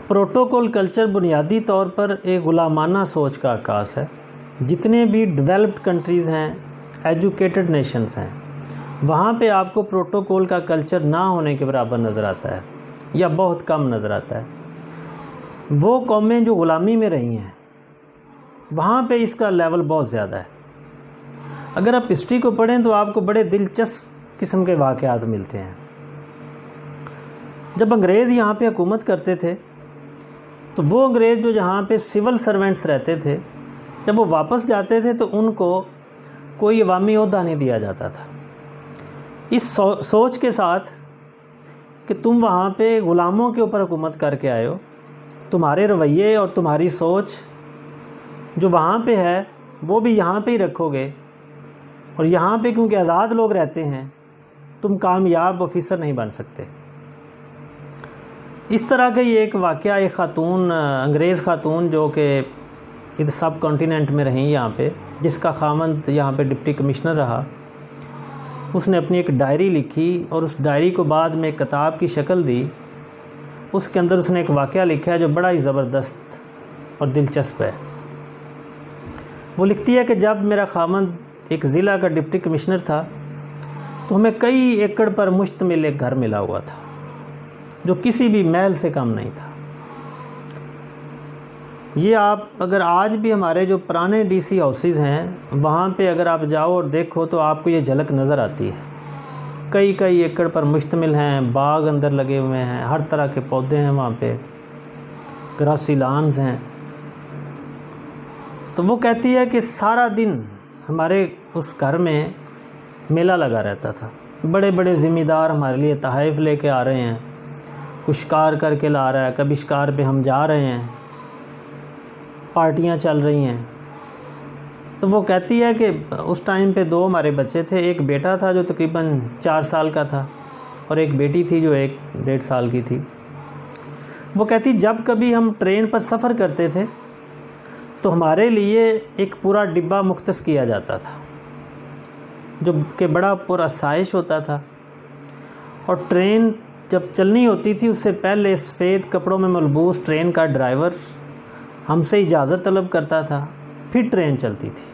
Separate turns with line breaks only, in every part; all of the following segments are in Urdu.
پروٹوکول کلچر بنیادی طور پر ایک غلامانہ سوچ کا عکاس ہے۔ جتنے بھی ڈیولپڈ کنٹریز ہیں، ایجوکیٹڈ نیشنز ہیں، وہاں پہ آپ کو پروٹوکول کا کلچر نہ ہونے کے برابر نظر آتا ہے یا بہت کم نظر آتا ہے۔ وہ قومیں جو غلامی میں رہی ہیں وہاں پہ اس کا لیول بہت زیادہ ہے۔ اگر آپ ہسٹری کو پڑھیں تو آپ کو بڑے دلچسپ قسم کے واقعات ملتے ہیں۔ جب انگریز یہاں پہ حکومت کرتے تھے تو وہ انگریز جو جہاں پہ سول سرونٹس رہتے تھے، جب وہ واپس جاتے تھے تو ان کو کوئی عوامی عہدہ نہیں دیا جاتا تھا، اس سوچ کے ساتھ کہ تم وہاں پہ غلاموں کے اوپر حکومت کر کے آئے ہو، تمہارے رویے اور تمہاری سوچ جو وہاں پہ ہے وہ بھی یہاں پہ ہی رکھو گے، اور یہاں پہ کیونکہ آزاد لوگ رہتے ہیں تم کامیاب آفیسر نہیں بن سکتے۔ اس طرح کا یہ ایک واقعہ، ایک خاتون، انگریز خاتون جو کہ ادھر سب کانٹیننٹ میں رہیں یہاں پہ، جس کا خاوند یہاں پہ ڈپٹی کمشنر رہا، اس نے اپنی ایک ڈائری لکھی اور اس ڈائری کو بعد میں ایک کتاب کی شکل دی۔ اس کے اندر اس نے ایک واقعہ لکھا ہے جو بڑا ہی زبردست اور دلچسپ ہے۔ وہ لکھتی ہے کہ جب میرا خاوند ایک ضلع کا ڈپٹی کمشنر تھا تو ہمیں کئی ایکڑ پر مشتمل ایک گھر ملا ہوا تھا جو کسی بھی محل سے کم نہیں تھا۔ یہ آپ اگر آج بھی ہمارے جو پرانے ڈی سی ہاؤسز ہیں وہاں پہ اگر آپ جاؤ اور دیکھو تو آپ کو یہ جھلک نظر آتی ہے۔ کئی ایکڑ پر مشتمل ہیں، باغ اندر لگے ہوئے ہیں، ہر طرح کے پودے ہیں وہاں پہ، گراسی لانز ہیں۔ تو وہ کہتی ہے کہ سارا دن ہمارے اس گھر میں میلہ لگا رہتا تھا، بڑے بڑے ذمہ دار ہمارے لیے تحائف لے کے آ رہے ہیں، کچھ شکار کر کے لا رہا ہے، کبھی شکار پہ ہم جا رہے ہیں، پارٹیاں چل رہی ہیں۔ تو وہ کہتی ہے کہ اس ٹائم پہ 2 ہمارے بچے تھے، ایک بیٹا تھا جو تقریباً 4 سال کا تھا اور ایک بیٹی تھی جو 1.5 سال کی تھی۔ وہ کہتی جب کبھی ہم ٹرین پر سفر کرتے تھے تو ہمارے لیے ایک پورا ڈبہ مختص کیا جاتا تھا جو کہ بڑا پرآسائش ہوتا تھا، اور ٹرین جب چلنی ہوتی تھی اس سے پہلے سفید کپڑوں میں ملبوس ٹرین کا ڈرائیور ہم سے اجازت طلب کرتا تھا، پھر ٹرین چلتی تھی۔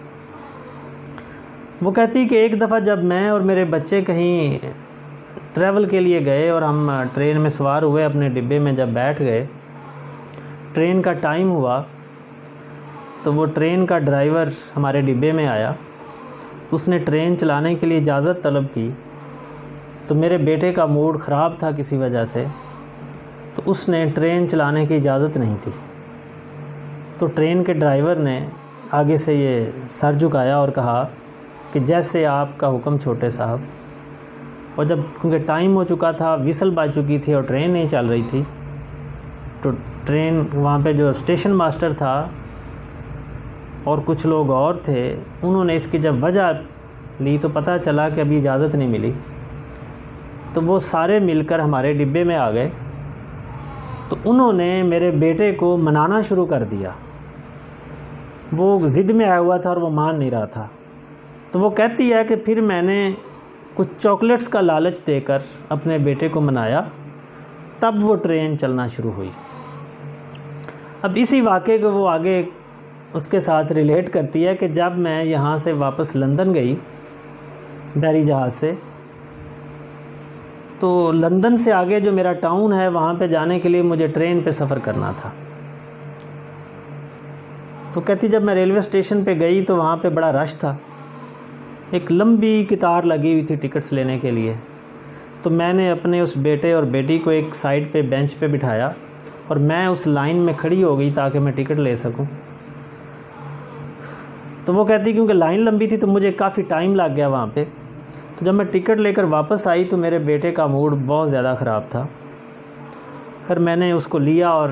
وہ کہتی کہ ایک دفعہ جب میں اور میرے بچے کہیں ٹریول کے لیے گئے اور ہم ٹرین میں سوار ہوئے، اپنے ڈبے میں جب بیٹھ گئے، ٹرین کا ٹائم ہوا تو وہ ٹرین کا ڈرائیور ہمارے ڈبے میں آیا، اس نے ٹرین چلانے کے لیے اجازت طلب کی۔ تو میرے بیٹے کا موڈ خراب تھا کسی وجہ سے، تو اس نے ٹرین چلانے کی اجازت نہیں تھی۔ تو ٹرین کے ڈرائیور نے آگے سے یہ سر جھکایا اور کہا کہ جیسے آپ کا حکم چھوٹے صاحب۔ اور جب کیونکہ ٹائم ہو چکا تھا، وhistle بج چکی تھی اور ٹرین نہیں چل رہی تھی، تو ٹرین وہاں پہ جو اسٹیشن ماسٹر تھا اور کچھ لوگ اور تھے، انہوں نے اس کی جب وجہ لی تو پتہ چلا کہ ابھی اجازت نہیں ملی۔ تو وہ سارے مل کر ہمارے ڈبے میں آ گئے، تو انہوں نے میرے بیٹے کو منانا شروع کر دیا۔ وہ ضد میں آیا ہوا تھا اور وہ مان نہیں رہا تھا۔ تو وہ کہتی ہے کہ پھر میں نے کچھ چاکلیٹس کا لالچ دے کر اپنے بیٹے کو منایا، تب وہ ٹرین چلنا شروع ہوئی۔ اب اسی واقعے کو وہ آگے اس کے ساتھ ریلیٹ کرتی ہے کہ جب میں یہاں سے واپس لندن گئی بحری جہاز سے، تو لندن سے آگے جو میرا ٹاؤن ہے وہاں پہ جانے کے لیے مجھے ٹرین پہ سفر کرنا تھا۔ تو کہتی جب میں ریلوے اسٹیشن پہ گئی تو وہاں پہ بڑا رش تھا، ایک لمبی قطار لگی ہوئی تھی ٹکٹس لینے کے لیے۔ تو میں نے اپنے اس بیٹے اور بیٹی کو ایک سائڈ پہ بینچ پہ بٹھایا اور میں اس لائن میں کھڑی ہو گئی تاکہ میں ٹکٹ لے سکوں۔ تو وہ کہتی کیونکہ لائن لمبی تھی تو مجھے کافی ٹائم لگ گیا وہاں پہ۔ تو جب میں ٹکٹ لے کر واپس آئی تو میرے بیٹے کا موڈ بہت زیادہ خراب تھا۔ پھر میں نے اس کو لیا اور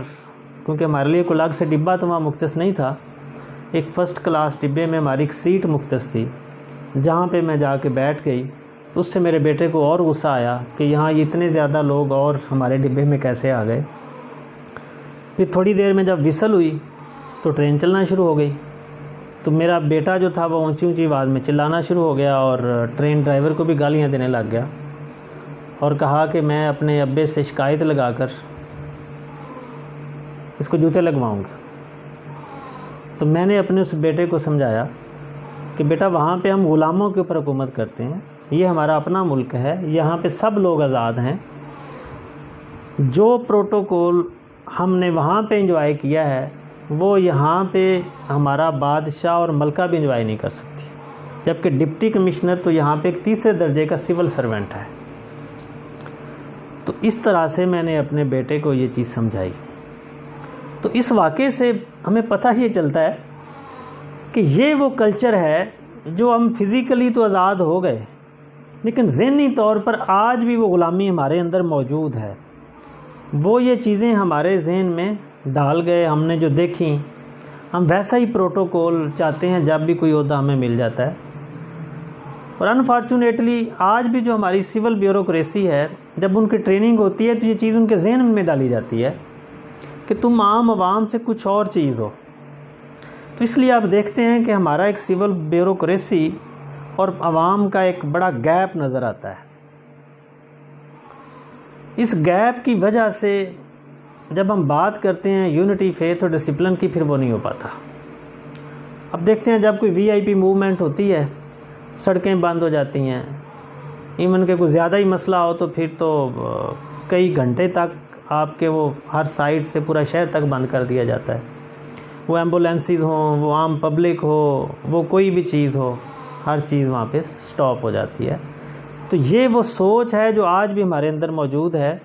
کیونکہ ہمارے لیے کوئی الگ سے ڈبہ تو وہاں مختص نہیں تھا، ایک فرسٹ کلاس ڈبے میں ہماری ایک سیٹ مختص تھی، جہاں پہ میں جا کے بیٹھ گئی۔ تو اس سے میرے بیٹے کو اور غصہ آیا کہ یہاں اتنے زیادہ لوگ اور ہمارے ڈبے میں کیسے آ گئے۔ پھر تھوڑی دیر میں جب وhistle ہوئی تو ٹرین چلنا شروع ہو گئی۔ تو میرا بیٹا جو تھا وہ اونچی آواز میں چلانا شروع ہو گیا اور ٹرین ڈرائیور کو بھی گالیاں دینے لگ گیا اور کہا کہ میں اپنے ابے سے شکایت لگا کر اس کو جوتے لگواؤں گا۔ تو میں نے اپنے اس بیٹے کو سمجھایا کہ بیٹا وہاں پہ ہم غلاموں کے اوپر حکومت کرتے ہیں، یہ ہمارا اپنا ملک ہے، یہاں پہ سب لوگ آزاد ہیں۔ جو پروٹوکول ہم نے وہاں پہ انجوائے کیا ہے وہ یہاں پہ ہمارا بادشاہ اور ملکہ بھی انجوائے نہیں کر سکتی، جبکہ ڈپٹی کمشنر تو یہاں پہ ایک تیسرے درجے کا سول سرونٹ ہے۔ تو اس طرح سے میں نے اپنے بیٹے کو یہ چیز سمجھائی۔ تو اس واقعے سے ہمیں پتہ یہ چلتا ہے کہ یہ وہ کلچر ہے جو ہم فزیکلی تو آزاد ہو گئے، لیکن ذہنی طور پر آج بھی وہ غلامی ہمارے اندر موجود ہے۔ وہ یہ چیزیں ہمارے ذہن میں ڈال گئے، ہم نے جو دیکھیں، ہم ویسا ہی پروٹوکول چاہتے ہیں جب بھی کوئی عہدہ ہمیں مل جاتا ہے۔ اور انفارچونیٹلی آج بھی جو ہماری سول بیوروکریسی ہے، جب ان کی ٹریننگ ہوتی ہے تو یہ چیز ان کے ذہن میں ڈالی جاتی ہے کہ تم عام عوام سے کچھ اور چیز ہو۔ تو اس لیے آپ دیکھتے ہیں کہ ہمارا ایک سول بیوروکریسی اور عوام کا ایک بڑا گیپ نظر آتا ہے۔ اس گیپ کی وجہ سے جب ہم بات کرتے ہیں یونٹی، فیتھ اور ڈسپلن کی، پھر وہ نہیں ہو پاتا۔ اب دیکھتے ہیں جب کوئی وی آئی پی موومنٹ ہوتی ہے، سڑکیں بند ہو جاتی ہیں، ایون کہ کوئی زیادہ ہی مسئلہ ہو تو پھر تو کئی گھنٹے تک آپ کے وہ ہر سائڈ سے پورا شہر تک بند کر دیا جاتا ہے۔ وہ ایمبولینسز ہوں، وہ عام پبلک ہو، وہ کوئی بھی چیز ہو، ہر چیز وہاں پہ سٹاپ ہو جاتی ہے۔ تو یہ وہ سوچ ہے جو آج بھی ہمارے اندر موجود ہے۔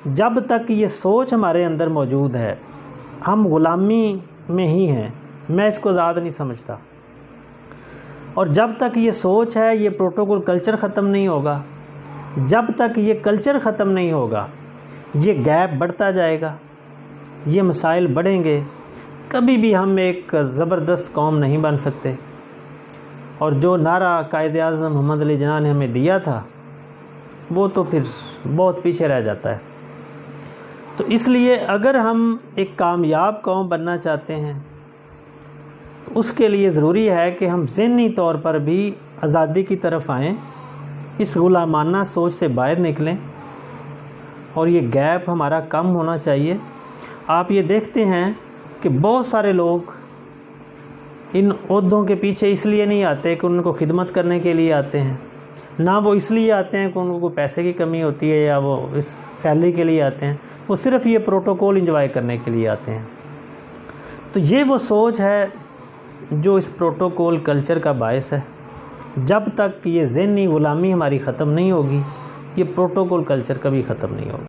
جب تک یہ سوچ ہمارے اندر موجود ہے ہم غلامی میں ہی ہیں، میں اس کو آزاد نہیں سمجھتا۔ اور جب تک یہ سوچ ہے، یہ پروٹوکول کلچر ختم نہیں ہوگا، جب تک یہ کلچر ختم نہیں ہوگا یہ گیپ بڑھتا جائے گا، یہ مسائل بڑھیں گے، کبھی بھی ہم ایک زبردست قوم نہیں بن سکتے۔ اور جو نعرہ قائد اعظم محمد علی جناح نے ہمیں دیا تھا وہ تو پھر بہت پیچھے رہ جاتا ہے۔ تو اس لیے اگر ہم ایک کامیاب قوم بننا چاہتے ہیں تو اس کے لیے ضروری ہے کہ ہم ذہنی طور پر بھی آزادی کی طرف آئیں، اس غلامانہ سوچ سے باہر نکلیں، اور یہ گیپ ہمارا کم ہونا چاہیے۔ آپ یہ دیکھتے ہیں کہ بہت سارے لوگ ان عہدوں کے پیچھے اس لیے نہیں آتے کہ ان کو خدمت کرنے کے لیے آتے ہیں، نہ وہ اس لیے آتے ہیں کہ ان کو پیسے کی کمی ہوتی ہے یا وہ اس سیلری کے لیے آتے ہیں، وہ صرف یہ پروٹوکول انجوائے کرنے کے لیے آتے ہیں۔ تو یہ وہ سوچ ہے جو اس پروٹوکول کلچر کا باعث ہے۔ جب تک یہ ذہنی غلامی ہماری ختم نہیں ہوگی یہ پروٹوکول کلچر کبھی ختم نہیں ہوگا۔